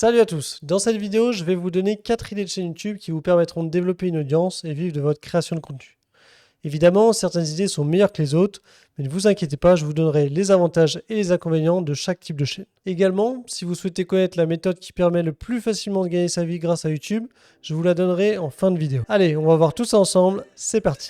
Salut à tous, dans cette vidéo je vais vous donner 4 idées de chaîne YouTube qui vous permettront de développer une audience et vivre de votre création de contenu. Évidemment, certaines idées sont meilleures que les autres, mais ne vous inquiétez pas, je vous donnerai les avantages et les inconvénients de chaque type de chaîne. Également, si vous souhaitez connaître la méthode qui permet le plus facilement de gagner sa vie grâce à YouTube, je vous la donnerai en fin de vidéo. Allez, on va voir tout ça ensemble, c'est parti.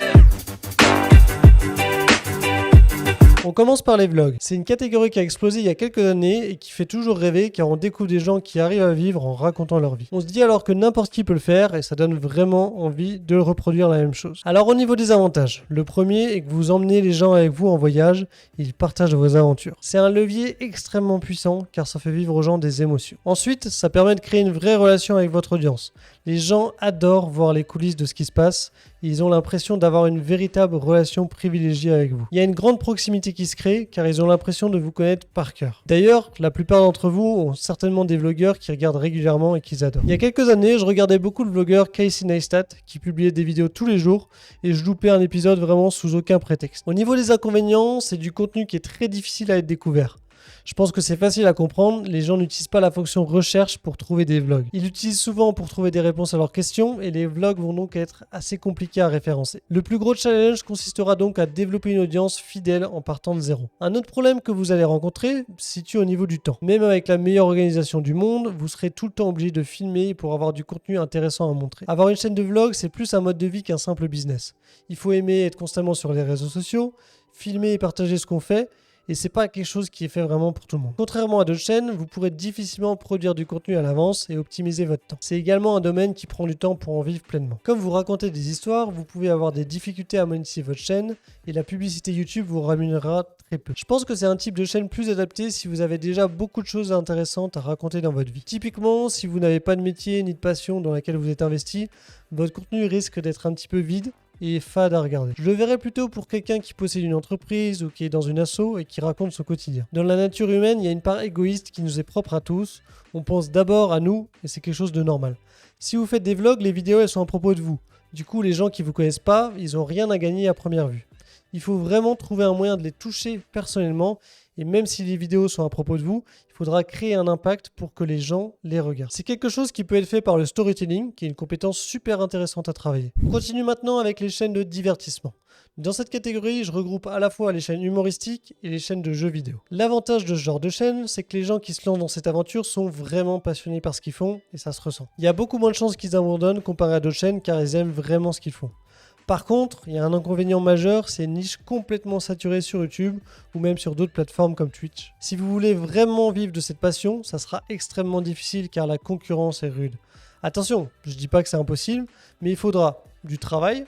On commence par les vlogs. C'est une catégorie qui a explosé il y a quelques années et qui fait toujours rêver car on découvre des gens qui arrivent à vivre en racontant leur vie. On se dit alors que n'importe qui peut le faire et ça donne vraiment envie de reproduire la même chose. Alors au niveau des avantages, le premier est que vous emmenez les gens avec vous en voyage et ils partagent vos aventures. C'est un levier extrêmement puissant car ça fait vivre aux gens des émotions. Ensuite, ça permet de créer une vraie relation avec votre audience. Les gens adorent voir les coulisses de ce qui se passe et ils ont l'impression d'avoir une véritable relation privilégiée avec vous. Il y a une grande proximité qui se crée car ils ont l'impression de vous connaître par cœur. D'ailleurs, la plupart d'entre vous ont certainement des vlogueurs qui regardent régulièrement et qu'ils adorent. Il y a quelques années, je regardais beaucoup le vlogueur Casey Neistat qui publiait des vidéos tous les jours et je loupais un épisode vraiment sous aucun prétexte. Au niveau des inconvénients, c'est du contenu qui est très difficile à être découvert. Je pense que c'est facile à comprendre, les gens n'utilisent pas la fonction recherche pour trouver des vlogs. Ils l'utilisent souvent pour trouver des réponses à leurs questions et les vlogs vont donc être assez compliqués à référencer. Le plus gros challenge consistera donc à développer une audience fidèle en partant de zéro. Un autre problème que vous allez rencontrer se situe au niveau du temps. Même avec la meilleure organisation du monde, vous serez tout le temps obligé de filmer pour avoir du contenu intéressant à montrer. Avoir une chaîne de vlog, c'est plus un mode de vie qu'un simple business. Il faut aimer être constamment sur les réseaux sociaux, filmer et partager ce qu'on fait. Et c'est pas quelque chose qui est fait vraiment pour tout le monde. Contrairement à d'autres chaînes, vous pourrez difficilement produire du contenu à l'avance et optimiser votre temps. C'est également un domaine qui prend du temps pour en vivre pleinement. Comme vous racontez des histoires, vous pouvez avoir des difficultés à monétiser votre chaîne et la publicité YouTube vous rémunérera très peu. Je pense que c'est un type de chaîne plus adapté si vous avez déjà beaucoup de choses intéressantes à raconter dans votre vie. Typiquement, si vous n'avez pas de métier ni de passion dans laquelle vous êtes investi, votre contenu risque d'être un petit peu vide et fade à regarder. Je le verrais plutôt pour quelqu'un qui possède une entreprise ou qui est dans une asso et qui raconte son quotidien. Dans la nature humaine, il y a une part égoïste qui nous est propre à tous. On pense d'abord à nous et c'est quelque chose de normal. Si vous faites des vlogs, les vidéos elles sont à propos de vous. Du coup, les gens qui vous connaissent pas, ils ont rien à gagner à première vue. Il faut vraiment trouver un moyen de les toucher personnellement et même si les vidéos sont à propos de vous, il faudra créer un impact pour que les gens les regardent. C'est quelque chose qui peut être fait par le storytelling, qui est une compétence super intéressante à travailler. On continue maintenant avec les chaînes de divertissement. Dans cette catégorie, je regroupe à la fois les chaînes humoristiques et les chaînes de jeux vidéo. L'avantage de ce genre de chaîne, c'est que les gens qui se lancent dans cette aventure sont vraiment passionnés par ce qu'ils font et ça se ressent. Il y a beaucoup moins de chances qu'ils abandonnent comparé à d'autres chaînes car ils aiment vraiment ce qu'ils font. Par contre, il y a un inconvénient majeur, c'est une niche complètement saturée sur YouTube ou même sur d'autres plateformes comme Twitch. Si vous voulez vraiment vivre de cette passion, ça sera extrêmement difficile car la concurrence est rude. Attention, je ne dis pas que c'est impossible, mais il faudra du travail,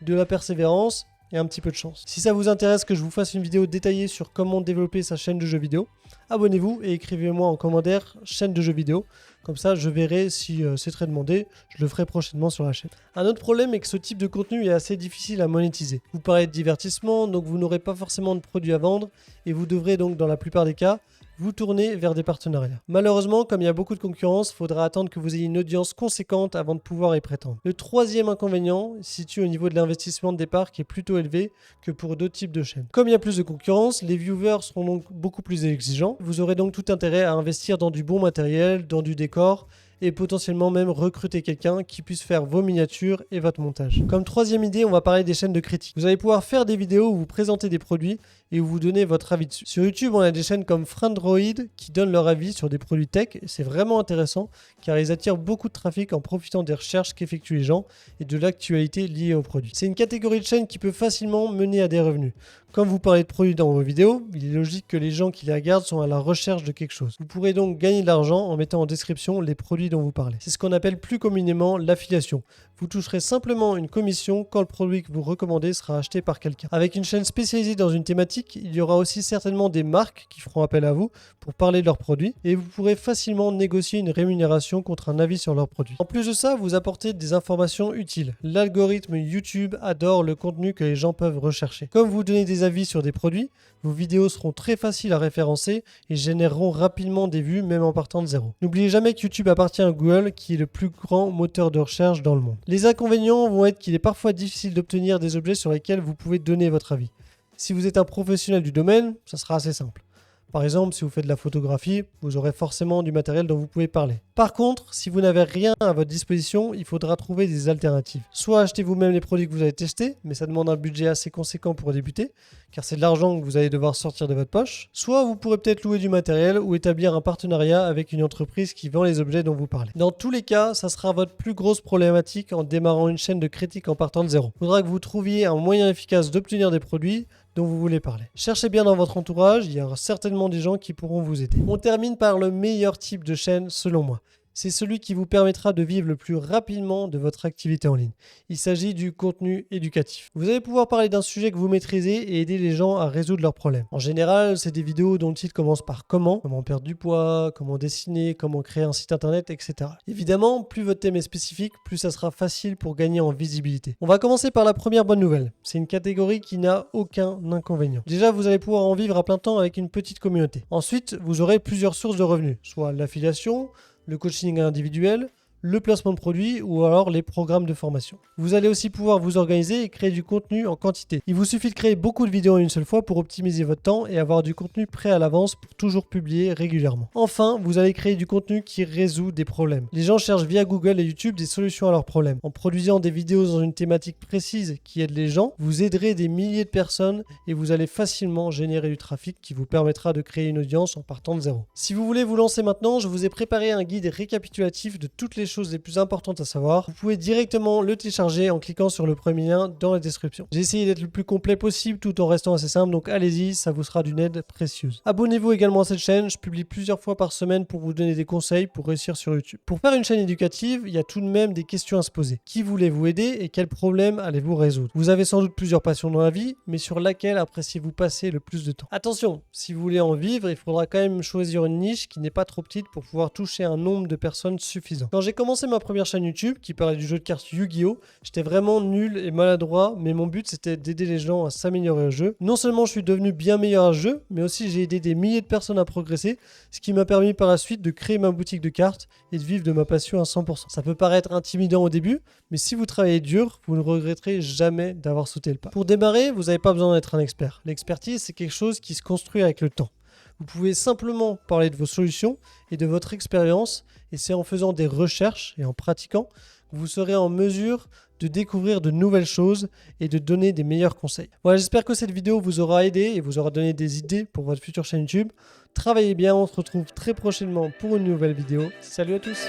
de la persévérance et un petit peu de chance. Si ça vous intéresse que je vous fasse une vidéo détaillée sur comment développer sa chaîne de jeux vidéo, abonnez-vous et écrivez-moi en commentaire chaîne de jeux vidéo. Comme ça, je verrai si c'est très demandé, je le ferai prochainement sur la chaîne. Un autre problème est que ce type de contenu est assez difficile à monétiser. Vous parlez de divertissement, donc vous n'aurez pas forcément de produits à vendre et vous devrez donc dans la plupart des cas vous tournez vers des partenariats. Malheureusement, comme il y a beaucoup de concurrence, il faudra attendre que vous ayez une audience conséquente avant de pouvoir y prétendre. Le troisième inconvénient se situe au niveau de l'investissement de départ qui est plutôt élevé que pour d'autres types de chaînes. Comme il y a plus de concurrence, les viewers seront donc beaucoup plus exigeants. Vous aurez donc tout intérêt à investir dans du bon matériel, dans du décor, et potentiellement même recruter quelqu'un qui puisse faire vos miniatures et votre montage. Comme troisième idée, on va parler des chaînes de critiques. Vous allez pouvoir faire des vidéos où vous présentez des produits et où vous donnez votre avis dessus. Sur YouTube, on a des chaînes comme Frandroid qui donnent leur avis sur des produits tech. C'est vraiment intéressant car ils attirent beaucoup de trafic en profitant des recherches qu'effectuent les gens et de l'actualité liée aux produits. C'est une catégorie de chaîne qui peut facilement mener à des revenus. Comme vous parlez de produits dans vos vidéos, il est logique que les gens qui les regardent sont à la recherche de quelque chose. Vous pourrez donc gagner de l'argent en mettant en description les produits dont vous parlez. C'est ce qu'on appelle plus communément l'affiliation. Vous toucherez simplement une commission quand le produit que vous recommandez sera acheté par quelqu'un. Avec une chaîne spécialisée dans une thématique, il y aura aussi certainement des marques qui feront appel à vous pour parler de leurs produits et vous pourrez facilement négocier une rémunération contre un avis sur leurs produits. En plus de ça, vous apportez des informations utiles. L'algorithme YouTube adore le contenu que les gens peuvent rechercher. Comme vous donnez des avis sur des produits, vos vidéos seront très faciles à référencer et généreront rapidement des vues même en partant de zéro. N'oubliez jamais que YouTube appartient à Google qui est le plus grand moteur de recherche dans le monde. Les inconvénients vont être qu'il est parfois difficile d'obtenir des objets sur lesquels vous pouvez donner votre avis. Si vous êtes un professionnel du domaine, ça sera assez simple. Par exemple, si vous faites de la photographie, vous aurez forcément du matériel dont vous pouvez parler. Par contre, si vous n'avez rien à votre disposition, il faudra trouver des alternatives. Soit acheter vous-même les produits que vous avez testés, mais ça demande un budget assez conséquent pour débuter, car c'est de l'argent que vous allez devoir sortir de votre poche. Soit vous pourrez peut-être louer du matériel ou établir un partenariat avec une entreprise qui vend les objets dont vous parlez. Dans tous les cas, ça sera votre plus grosse problématique en démarrant une chaîne de critique en partant de zéro. Il faudra que vous trouviez un moyen efficace d'obtenir des produits dont vous voulez parler. Cherchez bien dans votre entourage, il y aura certainement des gens qui pourront vous aider. On termine par le meilleur type de chaîne selon moi. C'est celui qui vous permettra de vivre le plus rapidement de votre activité en ligne. Il s'agit du contenu éducatif. Vous allez pouvoir parler d'un sujet que vous maîtrisez et aider les gens à résoudre leurs problèmes. En général, c'est des vidéos dont le titre commence par comment perdre du poids, comment dessiner, comment créer un site internet, etc. Évidemment, plus votre thème est spécifique, plus ça sera facile pour gagner en visibilité. On va commencer par la première bonne nouvelle. C'est une catégorie qui n'a aucun inconvénient. Déjà, vous allez pouvoir en vivre à plein temps avec une petite communauté. Ensuite, vous aurez plusieurs sources de revenus, soit l'affiliation, le coaching individuel, le placement de produits ou alors les programmes de formation. Vous allez aussi pouvoir vous organiser et créer du contenu en quantité. Il vous suffit de créer beaucoup de vidéos en une seule fois pour optimiser votre temps et avoir du contenu prêt à l'avance pour toujours publier régulièrement. Enfin, vous allez créer du contenu qui résout des problèmes. Les gens cherchent via Google et YouTube des solutions à leurs problèmes. En produisant des vidéos dans une thématique précise qui aide les gens, vous aiderez des milliers de personnes et vous allez facilement générer du trafic qui vous permettra de créer une audience en partant de zéro. Si vous voulez vous lancer maintenant, je vous ai préparé un guide récapitulatif de toutes les choses les plus importantes à savoir. Vous pouvez directement le télécharger en cliquant sur le premier lien dans la description. J'ai essayé d'être le plus complet possible tout en restant assez simple, donc allez-y, ça vous sera d'une aide précieuse. Abonnez-vous également à cette chaîne, je publie plusieurs fois par semaine pour vous donner des conseils pour réussir sur YouTube. Pour faire une chaîne éducative, il y a tout de même des questions à se poser. Qui voulez-vous aider et quels problèmes allez-vous résoudre? Vous avez sans doute plusieurs passions dans la vie, mais sur laquelle appréciez-vous passer le plus de temps? Attention, si vous voulez en vivre, il faudra quand même choisir une niche qui n'est pas trop petite pour pouvoir toucher un nombre de personnes suffisant. Quand j'ai commencé ma première chaîne YouTube qui parlait du jeu de cartes Yu-Gi-Oh! J'étais vraiment nul et maladroit, mais mon but c'était d'aider les gens à s'améliorer au jeu. Non seulement je suis devenu bien meilleur à ce jeu, mais aussi j'ai aidé des milliers de personnes à progresser, ce qui m'a permis par la suite de créer ma boutique de cartes et de vivre de ma passion à 100%. Ça peut paraître intimidant au début, mais si vous travaillez dur, vous ne regretterez jamais d'avoir sauté le pas. Pour démarrer, vous n'avez pas besoin d'être un expert. L'expertise, c'est quelque chose qui se construit avec le temps. Vous pouvez simplement parler de vos solutions et de votre expérience, et c'est en faisant des recherches et en pratiquant que vous serez en mesure de découvrir de nouvelles choses et de donner des meilleurs conseils. Voilà, j'espère que cette vidéo vous aura aidé et vous aura donné des idées pour votre future chaîne YouTube. Travaillez bien, on se retrouve très prochainement pour une nouvelle vidéo. Salut à tous!